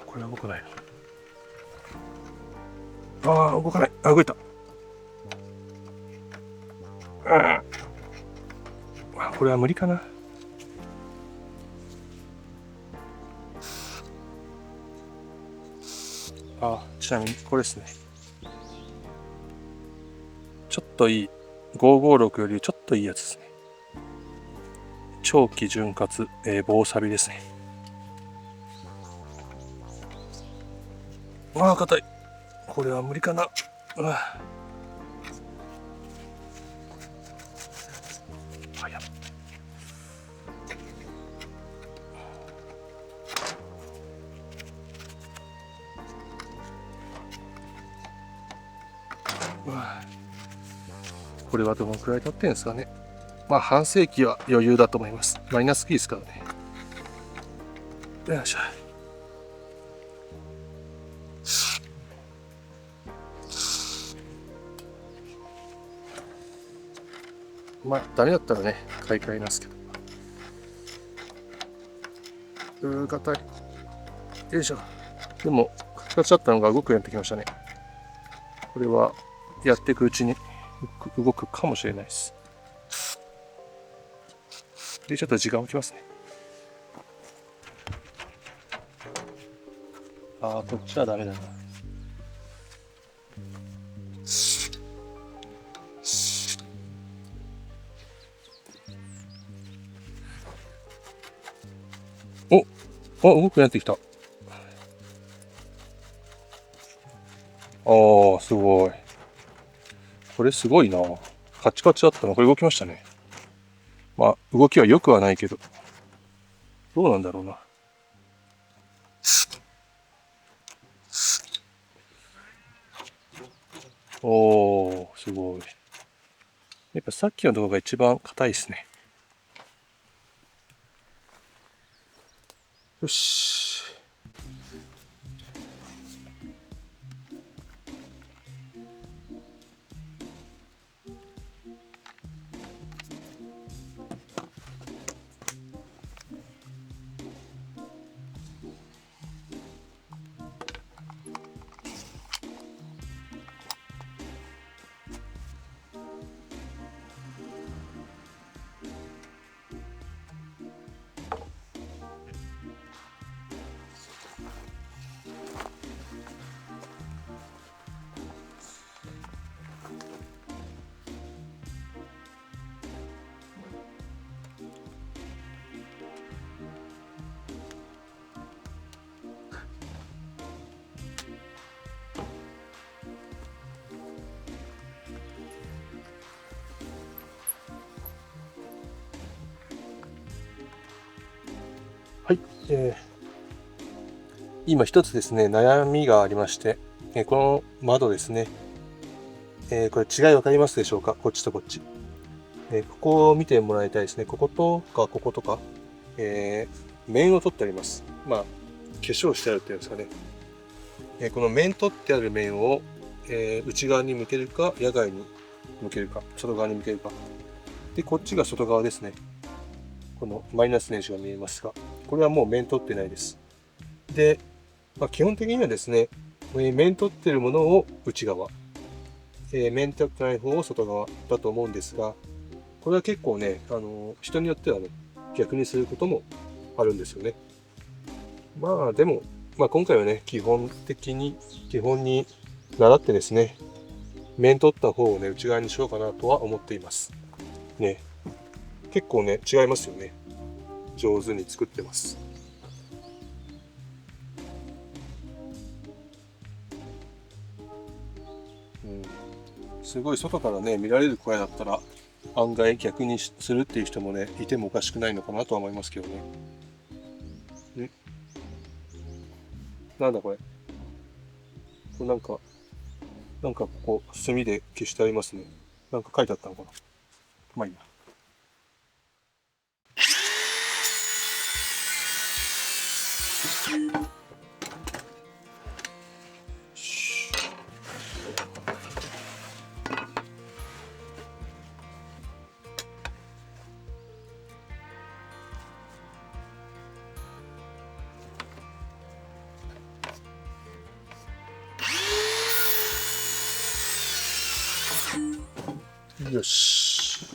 これは動かない。動かない。動いた。これは無理かな。ちなみにこれですね。ちょっといい。556よりちょっといいやつですね。長期潤滑、棒錆ですね。硬い。これは無理かな。これはどのくらい経ってんですかね。半世紀は余裕だと思います。マイナスキーですからね。よいしょ。ダメだったらね、買い替えますけど。硬い。よいしょ。でも、カチカチだったのが動くようになってきましたね。これは、やっていくうちに動くかもしれないです。で、ちょっと時間置きますね。こっちはダメだな。動くようになってきた。すごい。これすごいな。カチカチだったの。これ動きましたね。動きは良くはないけど。どうなんだろうな。すごい。やっぱさっきの動画が一番硬いですね。よし。はい、今一つですね、悩みがありまして、この窓ですね、これ違い分かりますでしょうか？こっちとこっち。ここを見てもらいたいですね。こことか、こことか、面を取ってあります。化粧してあるっていうんですかね。この面取ってある面を、内側に向けるか、野外に向けるか、外側に向けるか。で、こっちが外側ですね。このマイナス年始が見えますが、これはもう面取ってないです。で、基本的にはですね、面取ってるものを内側、面取ってない方を外側だと思うんですが、これは結構ね、人によってはね、逆にすることもあるんですよね。でも、今回はね、基本に習ってですね、面取った方をね、内側にしようかなとは思っています。ね。結構ね、違いますよね。上手に作ってます。すごい外からね、見られる小屋だったら、案外逆にするっていう人もね、いてもおかしくないのかなとは思いますけどね。なんだこれ。これなんかここ、墨で消してありますね。なんか書いてあったのかな。まあいいや。よし。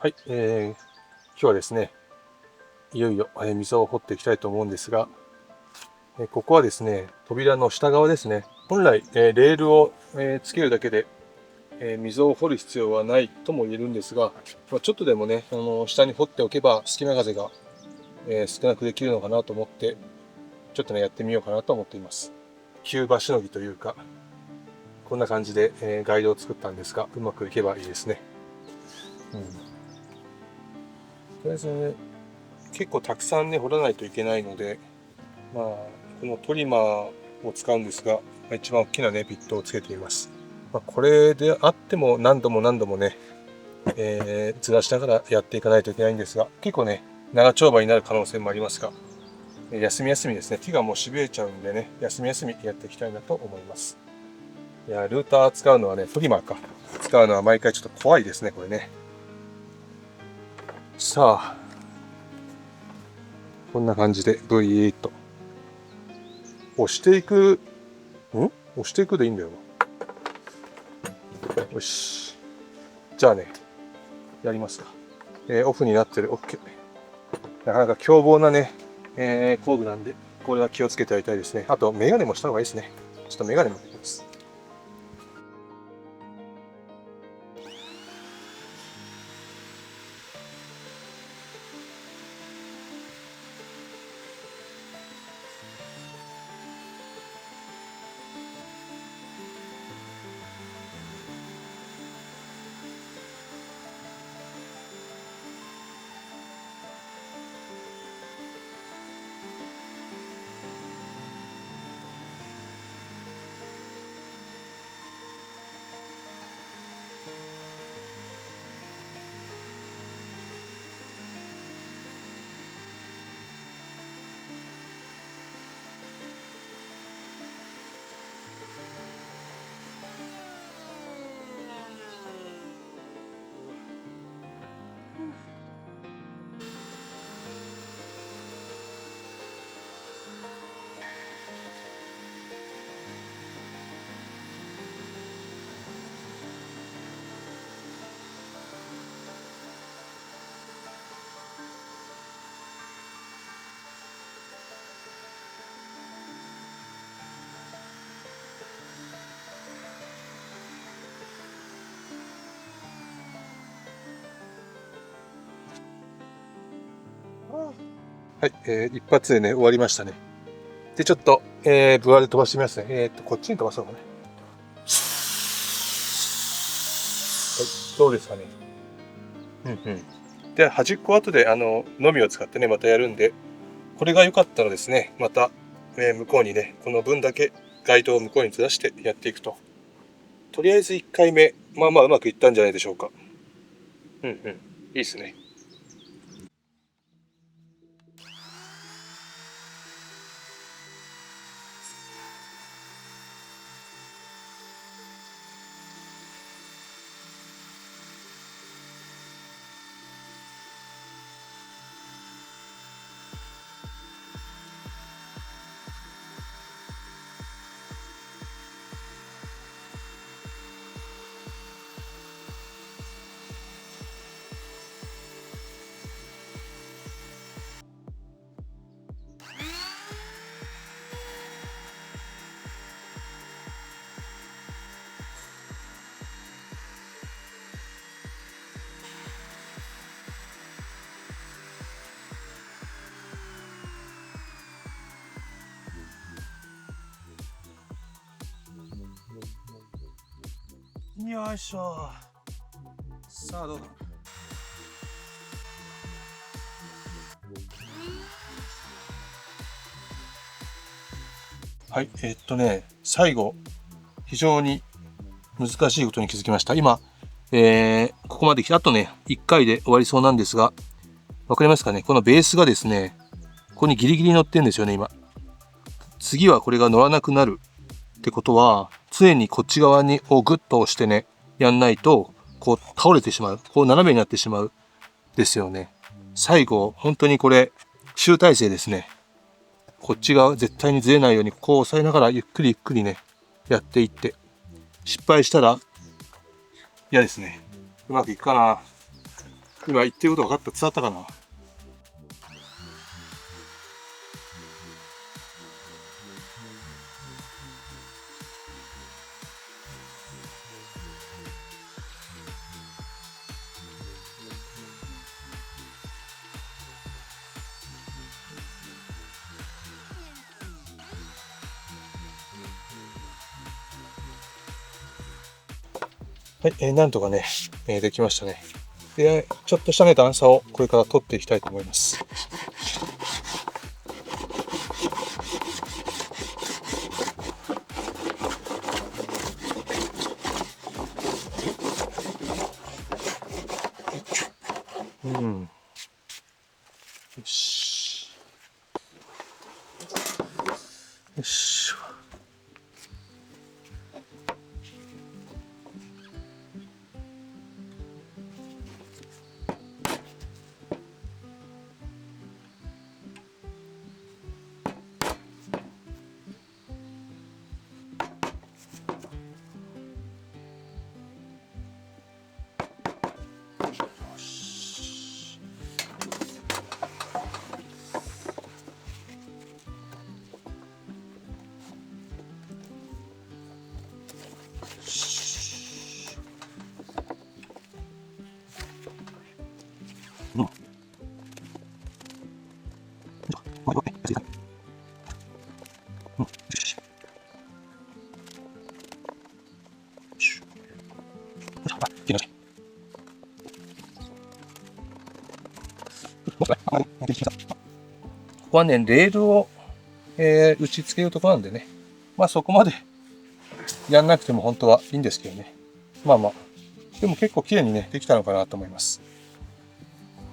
はい、今日はですね、いよいよ、溝を掘っていきたいと思うんですが、ここはですね、扉の下側ですね。本来、レールを、つけるだけで、溝を掘る必要はないとも言えるんですが、ちょっとでもね、下に掘っておけば隙間風が、少なくできるのかなと思って、ちょっとね、やってみようかなと思っています。急場しのぎというか、こんな感じで、ガイドを作ったんですが、うまくいけばいいですね。とりあえず、ね、結構たくさんね、掘らないといけないので、このトリマーを使うんですが、一番大きなね、ビットをつけています。これであっても何度も何度もね、ずらしながらやっていかないといけないんですが、結構ね、長丁場になる可能性もありますが、休み休みですね、手がもうしびれちゃうんでね、休み休みやっていきたいなと思います。いや、ルーター使うのはね、トリマーか。使うのは毎回ちょっと怖いですね、これね。さあ、こんな感じでブイーっと押していく、押していくでいいんだよな。よし。じゃあね、やりますか。オフになってる。OK。なかなか凶暴なね、工具なんで、これは気をつけてやりたいですね。あと、メガネもした方がいいですね。ちょっとメガネもできます。はい、一発でね、終わりましたね。で、ちょっと、ブワーで飛ばしてみますね。こっちに飛ばそうかね。はい、どうですかね。で、端っこ後で、のみを使ってね、またやるんで、これが良かったらですね、また、向こうにね、この分だけガイドを向こうにずらしてやっていくと。とりあえず1回目、まあまあうまくいったんじゃないでしょうか。いいですね。よいしょ。さあどうだ。はい、最後、非常に難しいことに気づきました。今、ここまで来て、あとね、1回で終わりそうなんですが、わかりますかね？このベースがですね、ここにギリギリ乗ってるんですよね、今。次はこれが乗らなくなるってことは、常にこっち側にグッと押してね、やんないと、こう倒れてしまう。こう斜めになってしまう。ですよね。最後、本当にこれ、集大成ですね。こっち側絶対にずれないように、こう押さえながらゆっくりゆっくりね、やっていって、失敗したら嫌ですね。うまくいくかな。今言ってること分かった？伝わったかな？はい、なんとかね、できましたね。で、ちょっとしたね、段差をこれから取っていきたいと思います。うん。よし。よし。うん。ここはね、レールを、打ち付けるところなんでね、まあそこまでやんなくても本当はいいんですけどね。まあまあ、でも結構綺麗にね、できたのかなと思います。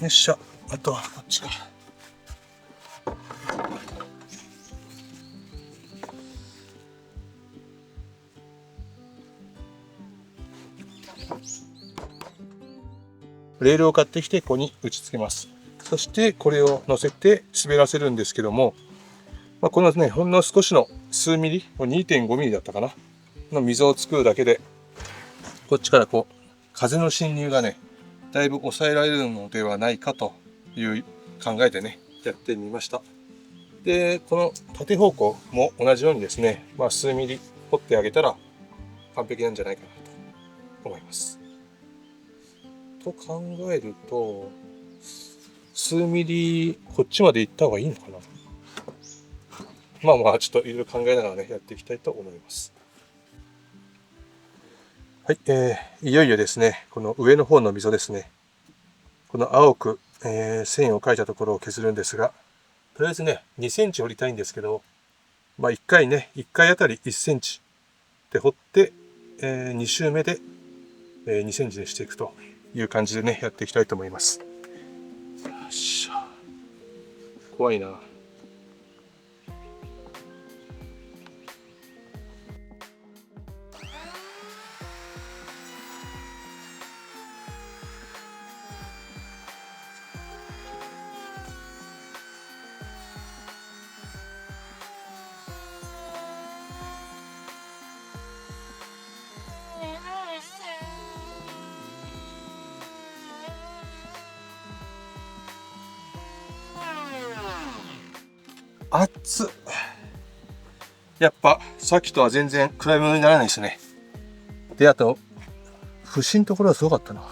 よっしゃ、あとはこっちか。レールを買ってきてここに打ち付けます。そしてこれを乗せて滑らせるんですけども、まあ、このね、ほんの少しの数ミリ、2.5 ミリだったかな、の溝を作るだけで、こっちからこう、風の侵入がね、だいぶ抑えられるのではないかという考えでね、やってみました。で、この縦方向も同じようにですね、まあ、数ミリ掘ってあげたら完璧なんじゃないかなと思います。と考えると、数ミリこっちまで行った方がいいのかな。まあまあ、ちょっといろいろ考えながらね、やっていきたいと思います。はい、いよいよですね、この上の方の溝ですね。この青く、線を描いたところを削るんですが、とりあえずね、2センチ掘りたいんですけど、まあ1回ね、1回あたり1センチで掘って、2周目で、2センチにしていくという感じでね、やっていきたいと思います。よいしょ。怖いな。熱っ。やっぱさっきとは全然比べ物にならないですね。で、あと、節のところはすごかったな。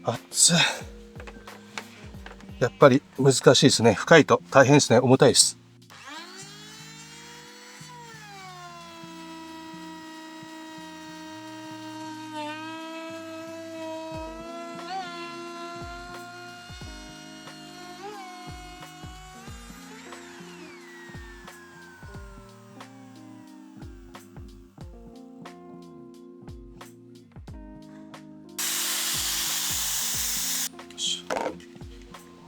熱い。やっぱり難しいですね。深いと大変ですね。重たいです。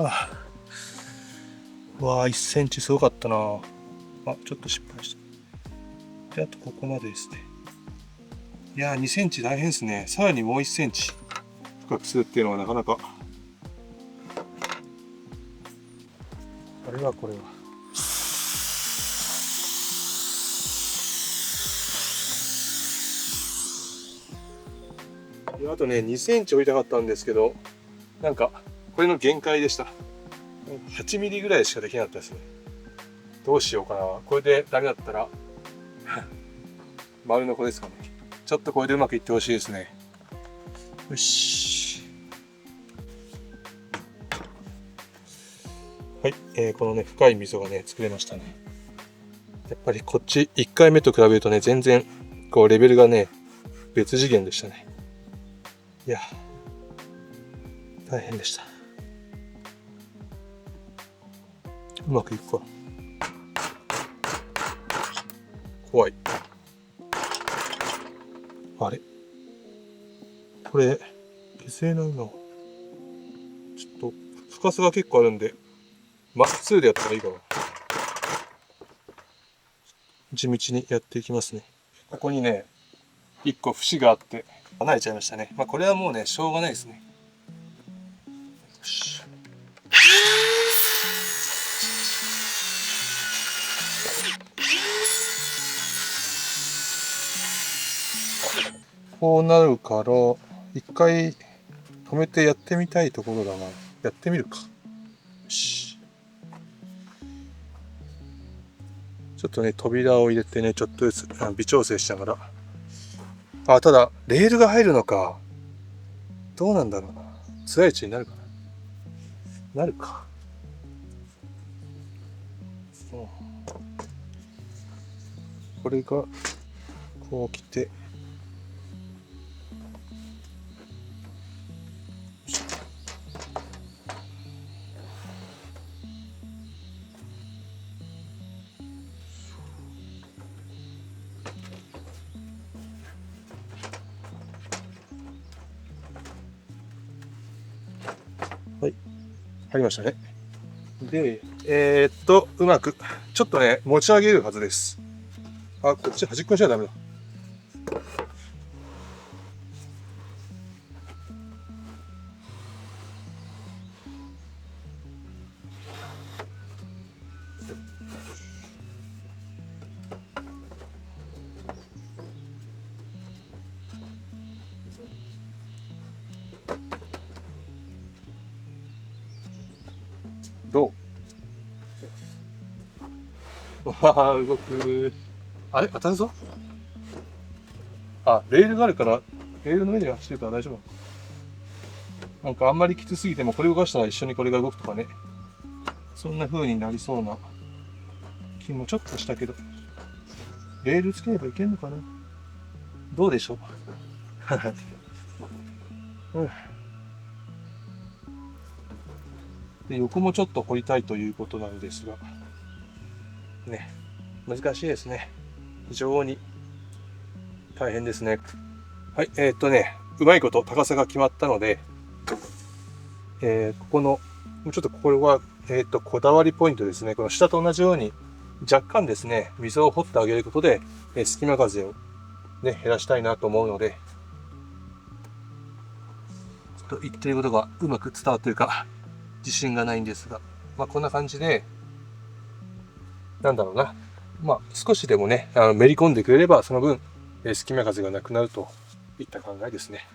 ああ、わあ、1センチすごかったな。あ、ちょっと失敗した。で、あとここまでですね。いやー、2センチ大変ですね。さらにもう1センチ深くするっていうのはなかなか。これは。あとね、2センチ折りたかったんですけど、なんか、これの限界でした。8ミリぐらいしかできなかったですね。どうしようかな。これでダメだったら、丸のこですかね。ちょっとこれでうまくいってほしいですね。よし。はい、このね、深い溝がね、作れましたね。やっぱりこっち1回目と比べるとね、全然、こう、レベルがね、別次元でしたね。いや、大変でした。うまくいくか。怖い。あれこれ、消せないな。ちょっと、深さが結構あるんで、まっすぐでやった方がいいかな。地道にやっていきますね。ここにね、1個節があって、離れちゃいましたね。まあ、これはもうね、しょうがないですね。よし。こうなるから、一回止めてやってみたいところだな。やってみるか。よし。ちょっとね、扉を入れてね、ちょっとずつ微調整しながら。あ、ただ、レールが入るのか。どうなんだろうな。辛い位置になるかな。なるか。これが、こう来て、はい、入りましたね。で、うまく、ちょっとね、持ち上げるはずです。あ、こっち端っこにしちゃダメだ。どうわあ、動く。あれ当たるぞ。あ、レールがあるから、レールの上で走ってるから大丈夫。なんかあんまりきつすぎてもこれ動かしたら一緒にこれが動くとかね。そんな風になりそうな気もちょっとしたけど。レールつければいけんのかな。どうでしょう。うん、で横もちょっと掘りたいということなのですが、ね、難しいですね。非常に大変ですね。はい、うまいこと高さが決まったので、ここの、ちょっとこれは、こだわりポイントですね。この下と同じように、若干ですね、溝を掘ってあげることで、隙間風を、ね、減らしたいなと思うので、ちょっと言っていることがうまく伝わっているか、自信がないんですが、まあこんな感じで、なんだろうな。まあ少しでもね、めり込んでくれれば、その分、隙間風がなくなるといった考えですね。